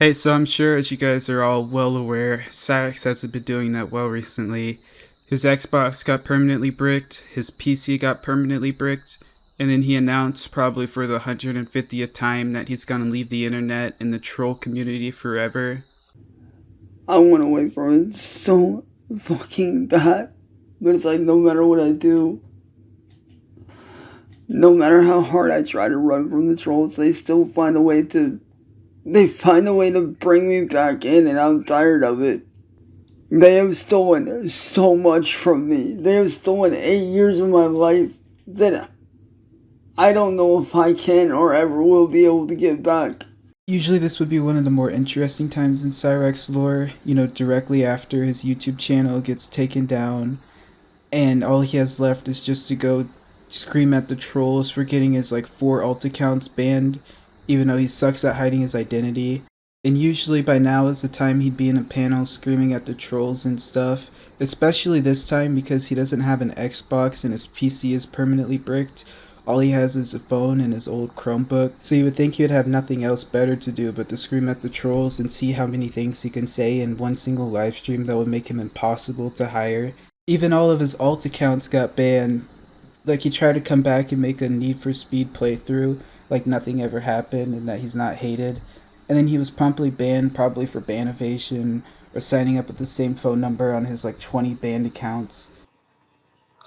Hey, so I'm sure as you guys are all well aware, Cyraxx hasn't been doing that well recently. His Xbox got permanently bricked, his PC got permanently bricked, and then he announced probably for the 150th time that he's gonna leave the internet and the troll community forever. I want away from it so fucking bad. But it's like no matter what I do, no matter how hard I try to run from the trolls, they find a way to bring me back in, and I'm tired of it. They have stolen so much from me. They have stolen 8 years of my life that I don't know if I can or ever will be able to get back. Usually this would be one of the more interesting times in Cyraxx lore, directly after his YouTube channel gets taken down and all he has left is just to go scream at the trolls for getting his like 4 alt accounts banned, even though he sucks at hiding his identity. And usually by now is the time he'd be in a panel screaming at the trolls and stuff, especially this time because he doesn't have an Xbox and his PC is permanently bricked. All he has is a phone and his old Chromebook, so you would think he would have nothing else better to do but to scream at the trolls and see how many things he can say in one single livestream that would make him impossible to hire. Even all of his alt accounts got banned. Like he tried to come back and make a Need for Speed playthrough, like nothing ever happened and that he's not hated. And then he was promptly banned, probably for ban evasion or signing up with the same phone number on his like 20 banned accounts.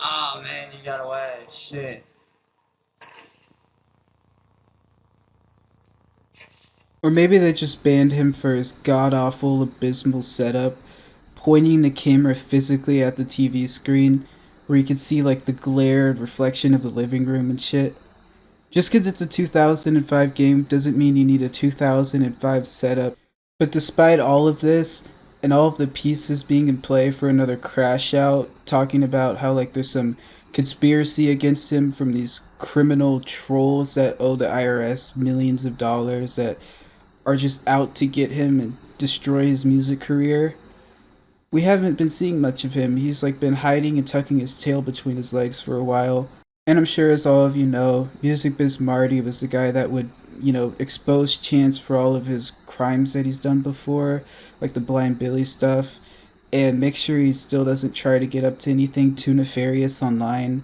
Oh man, you got away. Shit. Or maybe they just banned him for his god awful, abysmal setup, pointing the camera physically at the TV screen where you could see like the glare and reflection of the living room and shit. Just because it's a 2005 game doesn't mean you need a 2005 setup. But despite all of this, and all of the pieces being in play for another crash out, talking about how like there's some conspiracy against him from these criminal trolls that owe the IRS millions of dollars that are just out to get him and destroy his music career. We haven't been seeing much of him. He's like been hiding and tucking his tail between his legs for a while. And I'm sure, as all of you know, Music Biz Marty was the guy that would, expose Chance for all of his crimes that he's done before, like the Blind Billy stuff, and make sure he still doesn't try to get up to anything too nefarious online,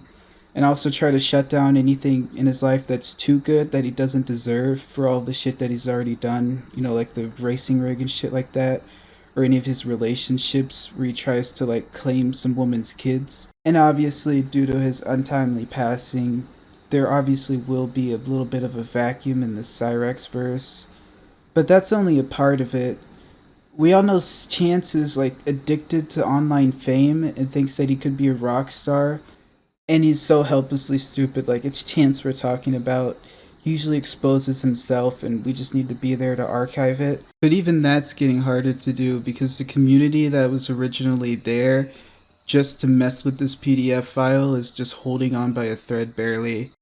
and also try to shut down anything in his life that's too good that he doesn't deserve for all the shit that he's already done, like the racing rig and shit like that, or any of his relationships where he tries to like claim some woman's kids. And obviously, due to his untimely passing, there obviously will be a little bit of a vacuum in the Cyraxx verse. But that's only a part of it. We all know Chance is like addicted to online fame and thinks that he could be a rock star. And he's so helplessly stupid. Like, it's Chance we're talking about. He usually exposes himself, and we just need to be there to archive it. But even that's getting harder to do because the community that was originally there just to mess with this PDF file is just holding on by a thread barely.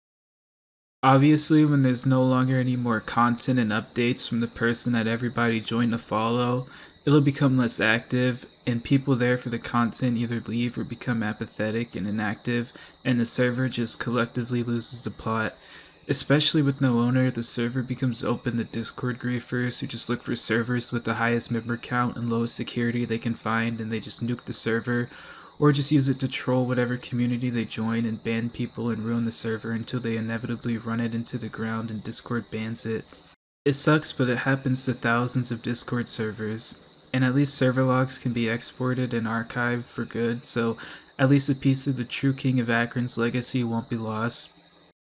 Obviously, when there's no longer any more content and updates from the person that everybody joined to follow, it'll become less active, and people there for the content either leave or become apathetic and inactive, and the server just collectively loses the plot. Especially with no owner, the server becomes open to Discord griefers who just look for servers with the highest member count and lowest security they can find, and they just nuke the server, or just use it to troll whatever community they join and ban people and ruin the server until they inevitably run it into the ground and Discord bans it. It sucks, but it happens to thousands of Discord servers, and at least server logs can be exported and archived for good, so at least a piece of the true King of Akron's legacy won't be lost.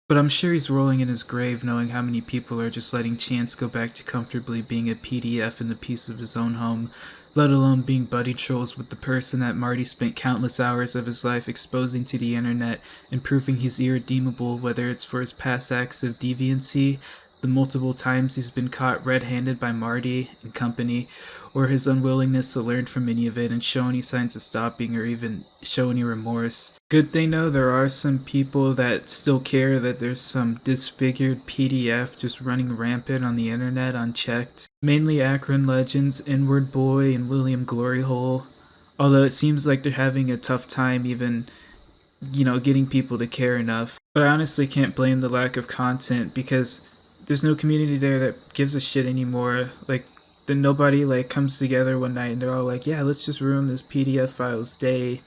But I'm sure he's rolling in his grave knowing how many people are just letting Chance go back to comfortably being a PDF in the peace of his own home, let alone being buddy trolls with the person that Marty spent countless hours of his life exposing to the internet and proving he's irredeemable, whether it's for his past acts of deviancy, the multiple times he's been caught red-handed by Marty and company, or his unwillingness to learn from any of it and show any signs of stopping or even show any remorse. Good thing though, there are some people that still care that there's some disfigured PDF just running rampant on the internet unchecked. Mainly Akron legends, Inward Boy, and William Gloryhole. Although it seems like they're having a tough time even, getting people to care enough. But I honestly can't blame the lack of content because there's no community there that gives a shit anymore. Like, then nobody like comes together one night and they're all like, yeah, let's just ruin this PDF file's day.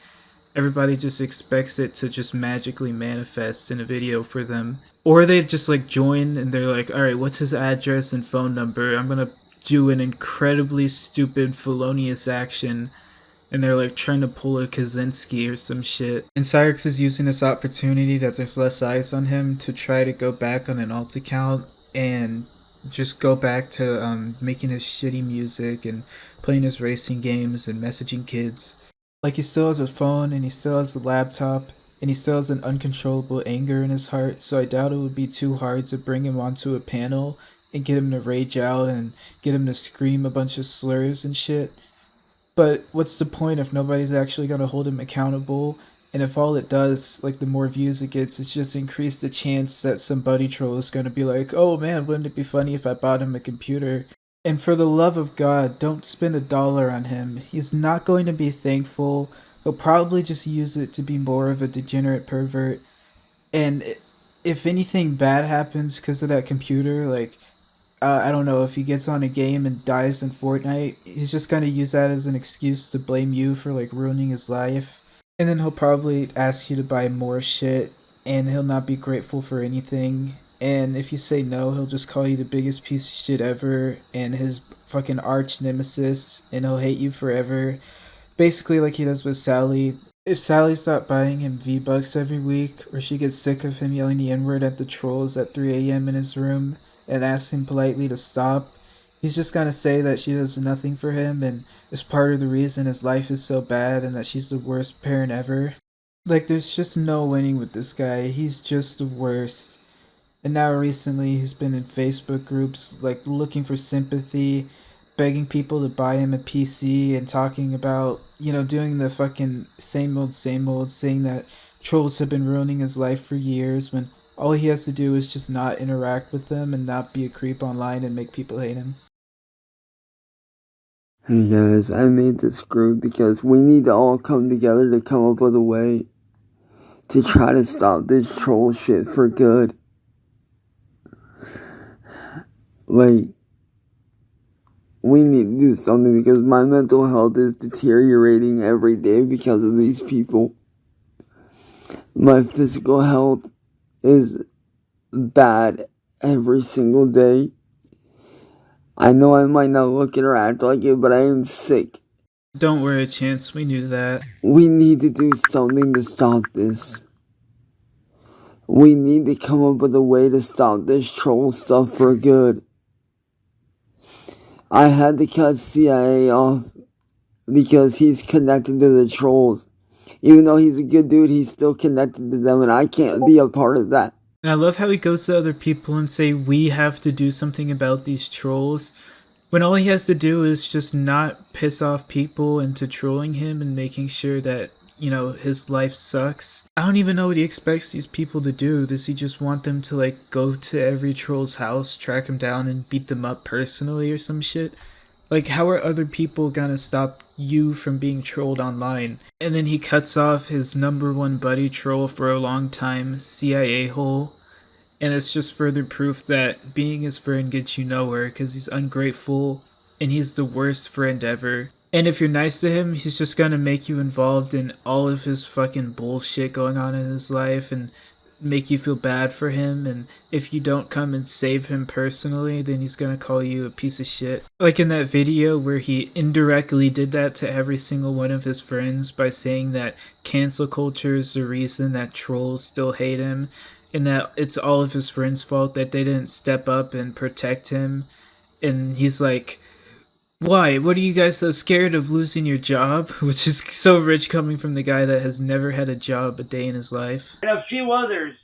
Everybody just expects it to just magically manifest in a video for them. Or they just like join and they're like, all right, what's his address and phone number? I'm gonna do an incredibly stupid felonious action, and they're like trying to pull a Kaczynski or some shit. And Cyraxx is using this opportunity that there's less eyes on him to try to go back on an alt account and just go back to making his shitty music and playing his racing games and messaging kids. Like, he still has a phone and he still has a laptop and he still has an uncontrollable anger in his heart, so I doubt it would be too hard to bring him onto a panel and get him to rage out and get him to scream a bunch of slurs and shit. But what's the point if nobody's actually going to hold him accountable? And if all it does, like the more views it gets, it's just increase the chance that some buddy troll is going to be like, oh man, wouldn't it be funny if I bought him a computer? And for the love of God, don't spend $1 on him. He's not going to be thankful. He'll probably just use it to be more of a degenerate pervert. And if anything bad happens because of that computer, like, I don't know, if he gets on a game and dies in Fortnite, he's just gonna use that as an excuse to blame you for like ruining his life. And then he'll probably ask you to buy more shit, and he'll not be grateful for anything. And if you say no, he'll just call you the biggest piece of shit ever and his fucking arch nemesis, and he'll hate you forever. Basically, like he does with Sally. If Sally stopped buying him V-Bucks every week, or she gets sick of him yelling the N-word at the trolls at 3 a.m. in his room and asks him politely to stop, he's just gonna say that she does nothing for him and is part of the reason his life is so bad and that she's the worst parent ever. Like, there's just no winning with this guy. He's just the worst. And now recently he's been in Facebook groups like looking for sympathy, begging people to buy him a PC and talking about, doing the fucking same old, saying that trolls have been ruining his life for years when all he has to do is just not interact with them and not be a creep online and make people hate him. Hey guys, I made this group because we need to all come together to come up with a way to try to stop this troll shit for good. Like, we need to do something because my mental health is deteriorating every day because of these people. My physical health is bad every single day. I know I might not look it or act like it, but I am sick. Don't worry, Chance, we knew that. We need to do something to stop this. We need to come up with a way to stop this troll stuff for good. I had to cut CIA off because he's connected to the trolls. Even though he's a good dude, he's still connected to them, and I can't be a part of that. And I love how he goes to other people and say, we have to do something about these trolls, when all he has to do is just not piss off people into trolling him and making sure that, his life sucks. I don't even know what he expects these people to do. Does he just want them to, like, go to every troll's house, track him down, and beat them up personally or some shit? Like, how are other people gonna stop you from being trolled online? And then he cuts off his number one buddy troll for a long time, CIA hole. And it's just further proof that being his friend gets you nowhere because he's ungrateful and he's the worst friend ever. And if you're nice to him, he's just gonna make you involved in all of his fucking bullshit going on in his life and make you feel bad for him. And if you don't come and save him personally, then he's gonna call you a piece of shit. Like in that video where he indirectly did that to every single one of his friends by saying that cancel culture is the reason that trolls still hate him, and that it's all of his friends' fault that they didn't step up and protect him. And he's like, why? What are you guys so scared of losing your job? Which is so rich coming from the guy that has never had a job a day in his life. And a few others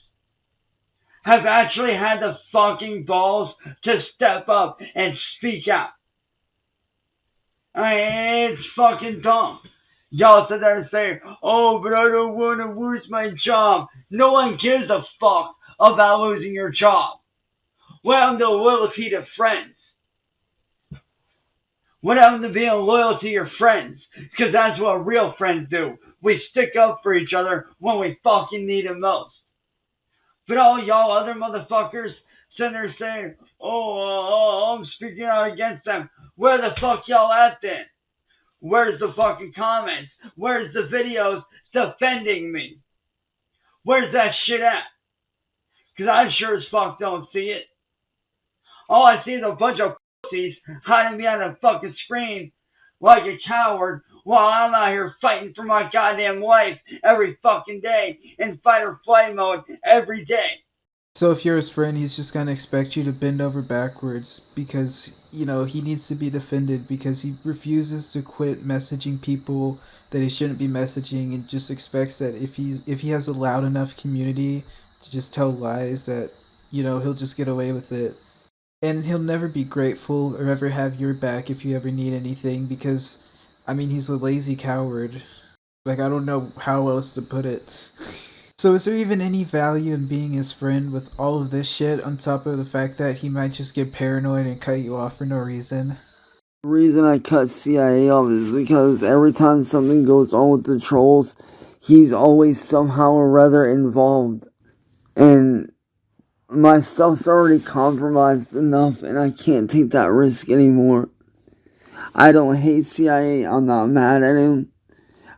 have actually had the fucking balls to step up and speak out. I mean, it's fucking dumb. Y'all sit there and say, oh, but I don't want to lose my job. No one gives a fuck about losing your job. What happened to loyalty to friends? What happened to being loyal to your friends? Because that's what real friends do. We stick up for each other when we fucking need it most. But all y'all other motherfuckers sitting there saying, oh, I'm speaking out against them. Where the fuck y'all at then? Where's the fucking comments? Where's the videos defending me? Where's that shit at? Because I sure as fuck don't see it. All I see is a bunch of pussies hiding behind a fucking screen like a coward while I'm out here fighting for my goddamn life every fucking day in fight or flight mode every day. So if you're his friend, he's just gonna expect you to bend over backwards because, he needs to be defended because he refuses to quit messaging people that he shouldn't be messaging and just expects that if he has a loud enough community to just tell lies that, he'll just get away with it. And he'll never be grateful or ever have your back if you ever need anything because, he's a lazy coward. Like, I don't know how else to put it. So is there even any value in being his friend with all of this shit on top of the fact that he might just get paranoid and cut you off for no reason? The reason I cut CIA off is because every time something goes on with the trolls, he's always somehow or rather involved. And my stuff's already compromised enough and I can't take that risk anymore. I don't hate CIA, I'm not mad at him.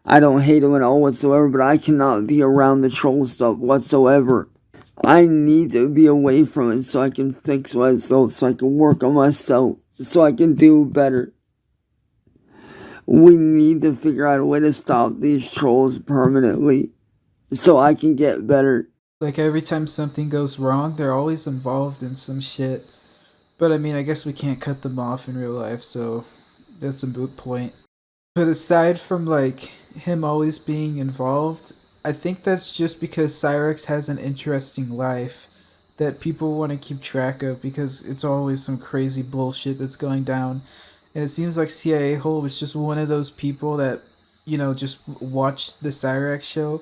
I don't hate him at all whatsoever, but I cannot be around the troll stuff whatsoever. I need to be away from it so I can fix myself, so I can work on myself, so I can do better. We need to figure out a way to stop these trolls permanently so I can get better. Like every time something goes wrong, they're always involved in some shit. But I guess we can't cut them off in real life, so that's a moot point. But aside from him always being involved, I think that's just because Cyraxx has an interesting life that people want to keep track of because it's always some crazy bullshit that's going down. And it seems like CIA Hole was just one of those people that, just watched the Cyraxx show.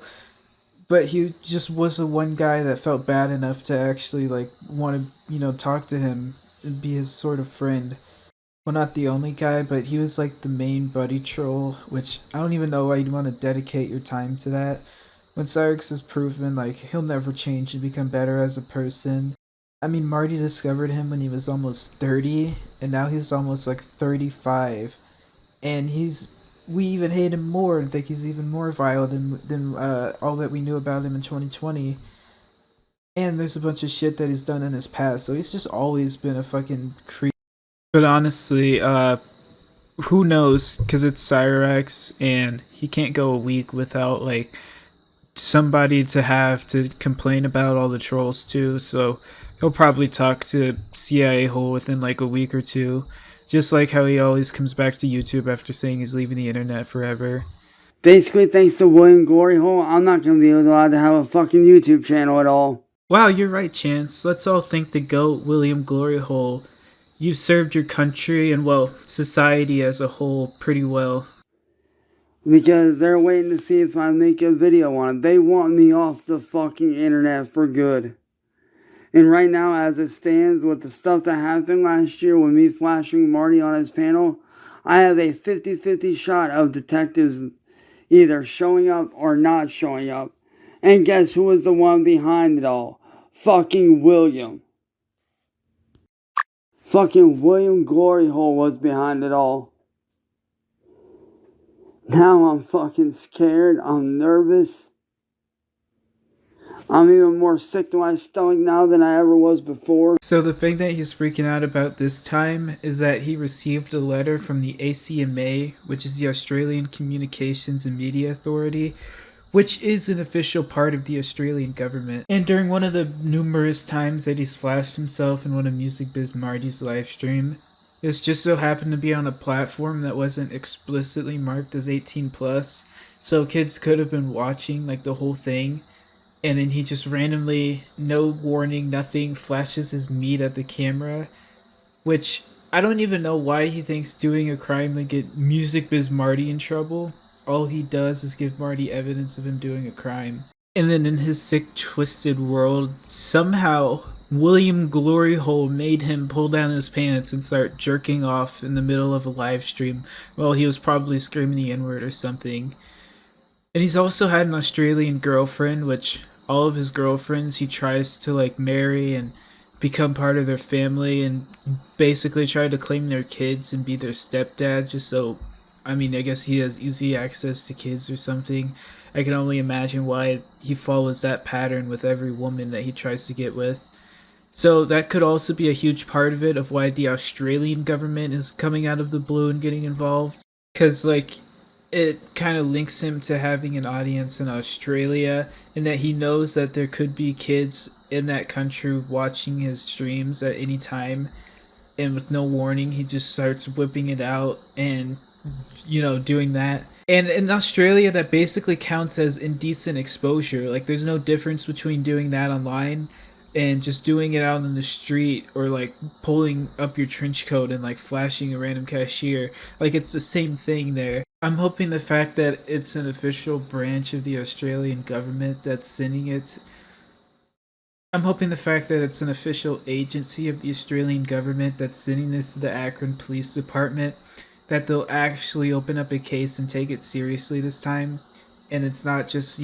But he just was the one guy that felt bad enough to actually want to, talk to him and be his sort of friend. Well, not the only guy, but he was the main buddy troll, which I don't even know why you'd want to dedicate your time to that. When Cyraxx has proven he'll never change and become better as a person. Marty discovered him when he was almost 30, and now he's almost 35. And we even hate him more and think he's even more vile than all that we knew about him in 2020. And there's a bunch of shit that he's done in his past, so he's just always been a fucking creep. But honestly, who knows? Because it's Cyraxx, and he can't go a week without somebody to have to complain about all the trolls too. So he'll probably talk to CIA Hole within a week or two, just like how he always comes back to YouTube after saying he's leaving the internet forever. Basically, thanks to William Glory Hole, I'm not going to be allowed to have a fucking YouTube channel at all. Wow, you're right, Chance. Let's all thank the GOAT, William Glory Hole. You've served your country and, society as a whole pretty well. Because they're waiting to see if I make a video on it. They want me off the fucking internet for good. And right now, as it stands, with the stuff that happened last year with me flashing Marty on his panel, I have a 50-50 shot of detectives either showing up or not showing up. And guess who was the one behind it all? Fucking William. Fucking William Glory Hole was behind it all. Now I'm fucking scared. I'm nervous. I'm even more sick to my stomach now than I ever was before. So the thing that he's freaking out about this time is that he received a letter from the ACMA, which is the Australian Communications and Media Authority, which is an official part of the Australian government. And during one of the numerous times that he's flashed himself in one of Music Biz Marty's live stream, this just so happened to be on a platform that wasn't explicitly marked as 18 plus, so kids could have been watching the whole thing. And then he just randomly, no warning, nothing, flashes his meat at the camera, which I don't even know why he thinks doing a crime would get Music Biz Marty in trouble. All he does is give Marty evidence of him doing a crime. And then in his sick, twisted world, somehow William Glory Hole made him pull down his pants and start jerking off in the middle of a live stream while he was probably screaming the N-word or something. And he's also had an Australian girlfriend, which all of his girlfriends he tries to marry and become part of their family and basically try to claim their kids and be their stepdad just so, I mean, I guess he has easy access to kids or something. I can only imagine why he follows that pattern with every woman that he tries to get with. So that could also be a huge part of it, of why the Australian government is coming out of the blue and getting involved. Because, like, it kind of links him to having an audience in Australia, and that he knows that there could be kids in that country watching his streams at any time. And with no warning, he just starts whipping it out and, doing that. And in Australia, that basically counts as indecent exposure. Like, there's no difference between doing that online and just doing it out in the street, or like pulling up your trench coat and like flashing a random cashier. Like, it's the same thing there. I'm hoping the fact that it's an official branch of the Australian government that's sending it. I'm hoping the fact that it's an official agency of the Australian government that's sending this to the Akron Police Department, that they'll actually open up a case and take it seriously this time. And it's not just,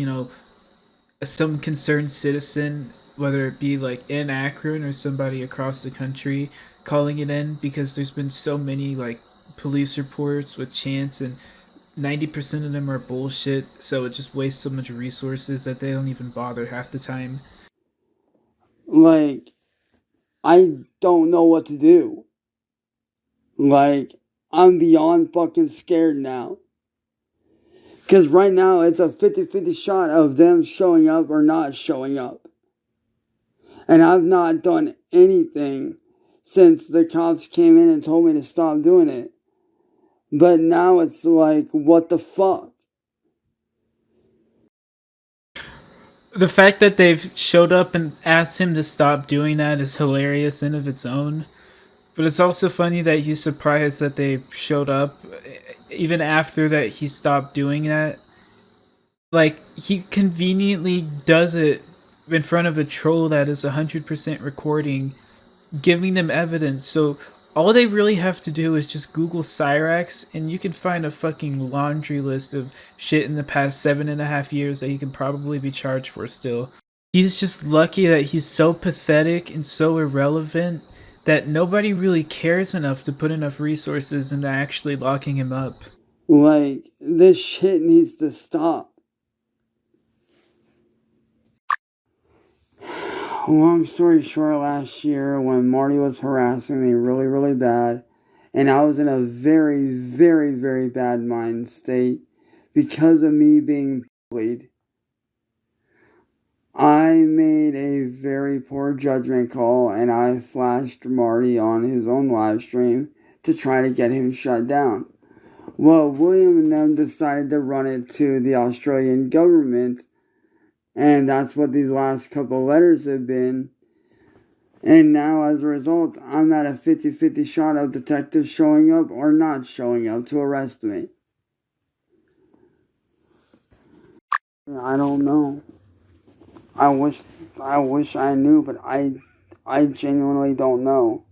some concerned citizen, whether it be like in Akron or somebody across the country, calling it in, because there's been so many like police reports with Chance, and 90% of them are bullshit, so it just wastes so much resources that they don't even bother half the time. Like, I don't know what to do. Like, I'm beyond fucking scared now. Because right now it's a 50-50 shot of them showing up or not showing up. And I've not done anything since the cops came in and told me to stop doing it. But now it's like, what the fuck? The fact that they've showed up and asked him to stop doing that is hilarious in of its own. But it's also funny that he's surprised that they showed up even after that he stopped doing that. Like, he conveniently does it in front of a troll that is 100% recording, giving them evidence. So all they really have to do is just Google Cyraxx, and you can find a fucking laundry list of shit in the past 7.5 years that he can probably be charged for still. He's just lucky that he's so pathetic and so irrelevant that nobody really cares enough to put enough resources into actually locking him up. Like, this shit needs to stop. Long story short, last year when Marty was harassing me really, really bad, and I was in a very, very, very bad mind state because of me being bullied, I made a very poor judgment call, and I flashed Marty on his own live stream to try to get him shut down. Well, William and them decided to run it to the Australian government, and that's what these last couple letters have been. And now, as a result, I'm at a 50-50 shot of detectives showing up or not showing up to arrest me. I don't know. I wish I knew, but I genuinely don't know.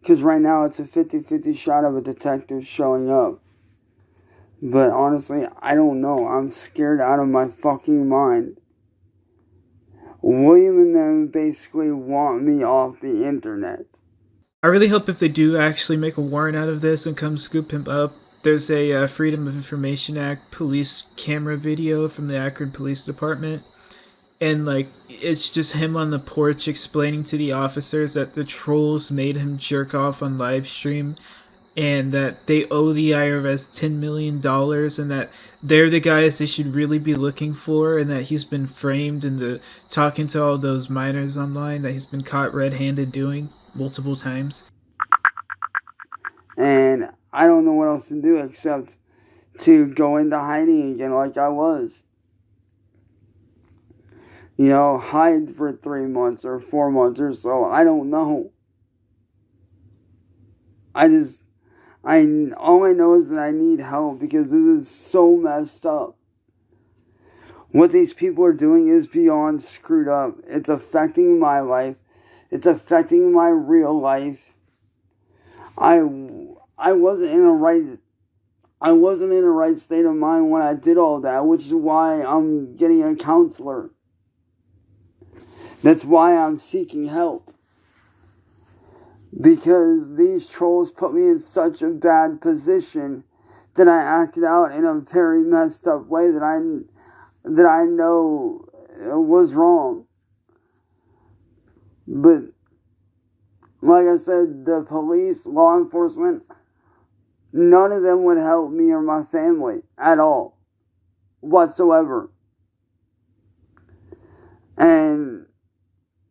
Because right now it's a 50-50 shot of a detective showing up. But honestly, I don't know. I'm scared out of my fucking mind. William and them basically want me off the internet. I really hope if they do actually make a warrant out of this and come scoop him up, there's a Freedom of Information Act police camera video from the Akron Police Department. And like, it's just him on the porch explaining to the officers that the trolls made him jerk off on live stream, and that they owe the IRS $10 million, and that they're the guys they should really be looking for, and that he's been framed into talking to all those minors online that he's been caught red-handed doing multiple times. And I don't know what else to do except to go into hiding again like I was. Hide for 3 months or 4 months or so. I don't know. All I know is that I need help because this is so messed up. What these people are doing is beyond screwed up. It's affecting my life. It's affecting my real life. I wasn't in a right state of mind when I did all that, which is why I'm getting a counselor. That's why I'm seeking help. because these trolls put me in such a bad position that I acted out in a very messed up way that I know was wrong. But like I said, the police, law enforcement, none of them would help me or my family at all, whatsoever. And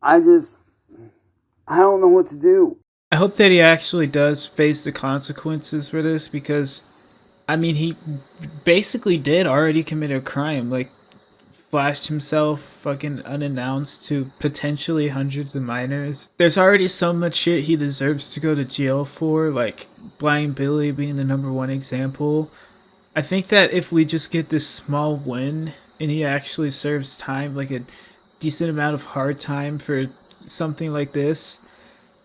I don't know what to do. I hope that he actually does face the consequences for this, because, I mean, he basically did already commit a crime. Like, flashed himself fucking unannounced to potentially hundreds of minors. There's already so much shit he deserves to go to jail for, like Blind Billy being the #1 example. I think that if we just get this small win and he actually serves time, like a decent amount of hard time for something like this,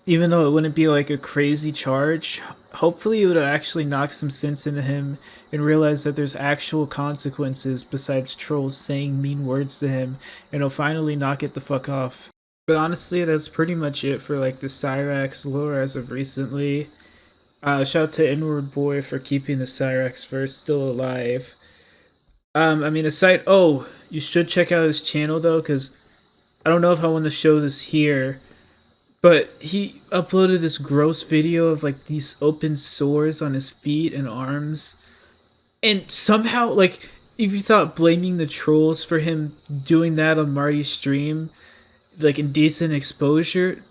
even though it wouldn't be like a crazy charge, hopefully it would actually knock some sense into him and realize that there's actual consequences besides trolls saying mean words to him, and he'll finally knock it the fuck off. But honestly, that's pretty much it for like the Cyraxx lore as of recently. Shout out to Inward Boy for keeping the Cyraxx verse still alive. I mean, aside, oh, you should check out his channel though, because I don't know if I want to show this here, but he uploaded this gross video of like these open sores on his feet and arms. And somehow, like, if you thought blaming the trolls for him doing that on Marty's stream, like indecent exposure,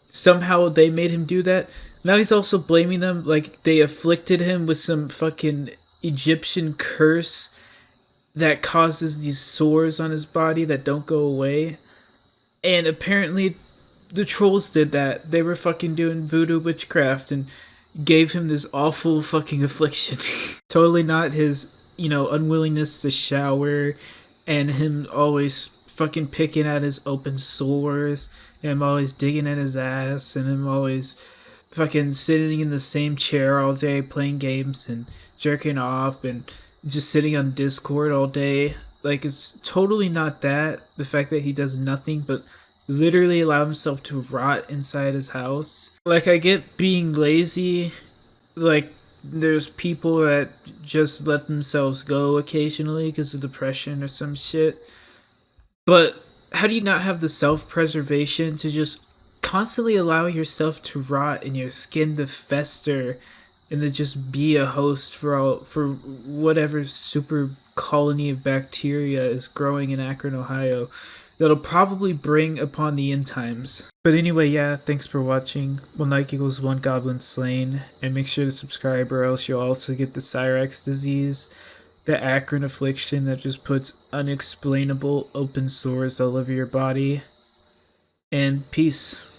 somehow they made him do that. Now he's also blaming them like they afflicted him with some fucking Egyptian curse that causes these sores on his body that don't go away. And apparently the trolls did that. They were fucking doing voodoo witchcraft and gave him this awful fucking affliction. Totally not his, unwillingness to shower and him always fucking picking at his open sores and him always digging at his ass and him always fucking sitting in the same chair all day playing games and jerking off and just sitting on Discord all day. Like, it's totally not that. The fact that he does nothing but literally allow himself to rot inside his house. Like, I get being lazy. Like, there's people that just let themselves go occasionally because of depression or some shit. But how do you not have the self-preservation to just constantly allow yourself to rot and your skin to fester and to just be a host for whatever super colony of bacteria is growing in Akron, Ohio, that'll probably bring upon the end times. But anyway, yeah, thanks for watching. 1 like equals 1 goblin slain, and make sure to subscribe or else you'll also get the Cyraxx disease, the Akron affliction that just puts unexplainable open sores all over your body. And peace.